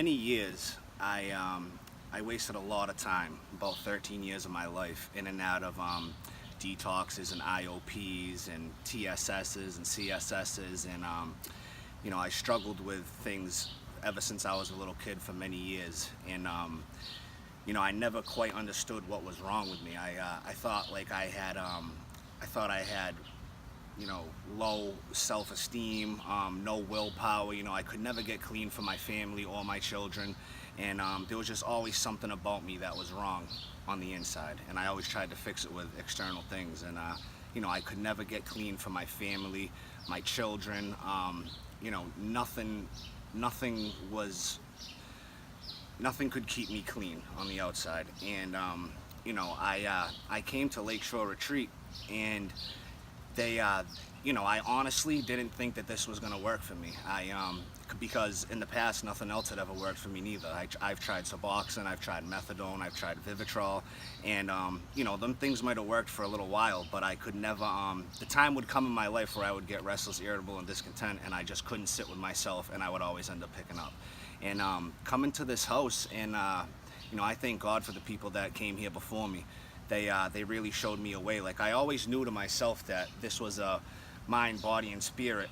many years, I wasted a lot of time, about 13 years of my life, in and out of detoxes and IOPs and TSSs and CSSs, and I struggled with things ever since I was a little kid for many years, and I never quite understood what was wrong with me. I thought like I had low self-esteem, no willpower. I could never get clean for my family or my children, and there was just always something about me that was wrong on the inside, and I always tried to fix it with external things, and I could never get clean for my family, my children. Nothing could keep me clean on the outside, and I came to Lakeshore Retreat, and I honestly didn't think that this was going to work for me. Because in the past, nothing else had ever worked for me neither. I've tried Suboxone, I've tried methadone, I've tried Vivitrol, and them things might have worked for a little while, but I could never. The time would come in my life where I would get restless, irritable, and discontent, and I just couldn't sit with myself, and I would always end up picking up. And coming to this house, and I thank God for the people that came here before me. They really showed me a way. Like, I always knew to myself that this was a mind, body, and spirit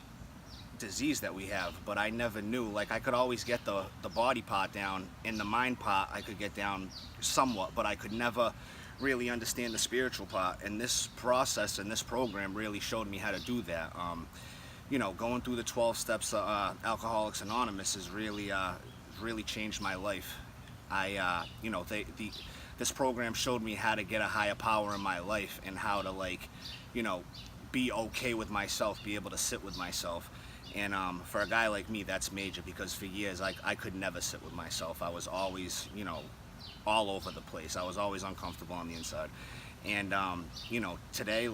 disease that we have, but I never knew. Like, I could always get the body part down, and the mind part I could get down somewhat, but I could never really understand the spiritual part. And this process and this program really showed me how to do that. Going through the 12 steps of Alcoholics Anonymous has really changed my life. This program showed me how to get a higher power in my life, and how to be okay with myself, be able to sit with myself. And for a guy like me, that's major, because for years I could never sit with myself. I was always, all over the place. I was always uncomfortable on the inside. And today,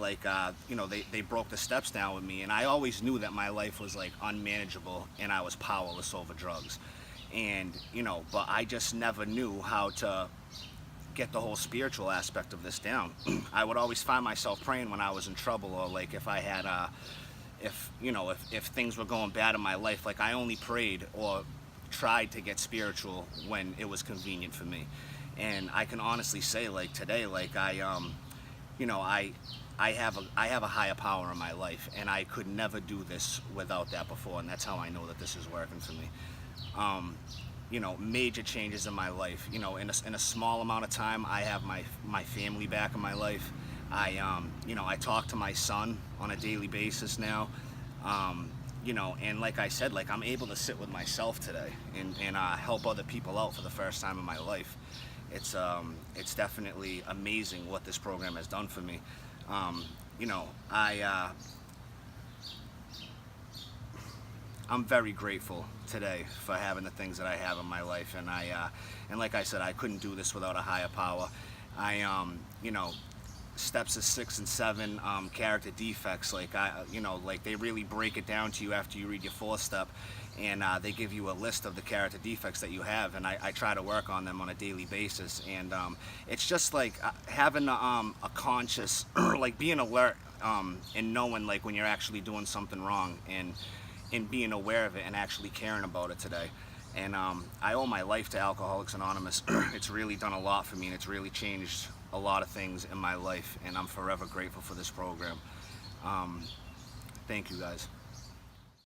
they broke the steps down with me, and I always knew that my life was unmanageable, and I was powerless over drugs. And but I just never knew how to get the whole spiritual aspect of this down. I would always find myself praying when I was in trouble, or if I had if things were going bad in my life. I only prayed or tried to get spiritual when it was convenient for me. And I can honestly say, today, I have a higher power in my life, and I could never do this without that before, and that's how I know that this is working for me. Major changes in my life. In a small amount of time, I have my family back in my life. I talk to my son on a daily basis now. And like I said, I'm able to sit with myself today and help other people out for the first time in my life. It's definitely amazing what this program has done for me. I'm very grateful today for having the things that I have in my life, and like I said, I couldn't do this without a higher power. Steps of 6 and 7, character defects. They really break it down to you after you read your 4th step, and they give you a list of the character defects that you have, and I try to work on them on a daily basis. And it's just having a conscious, being alert, and knowing when you're actually doing something wrong, and being aware of it and actually caring about it today. And I owe my life to Alcoholics Anonymous. It's really done a lot for me, and it's really changed a lot of things in my life, and I'm forever grateful for this program. Thank you, guys.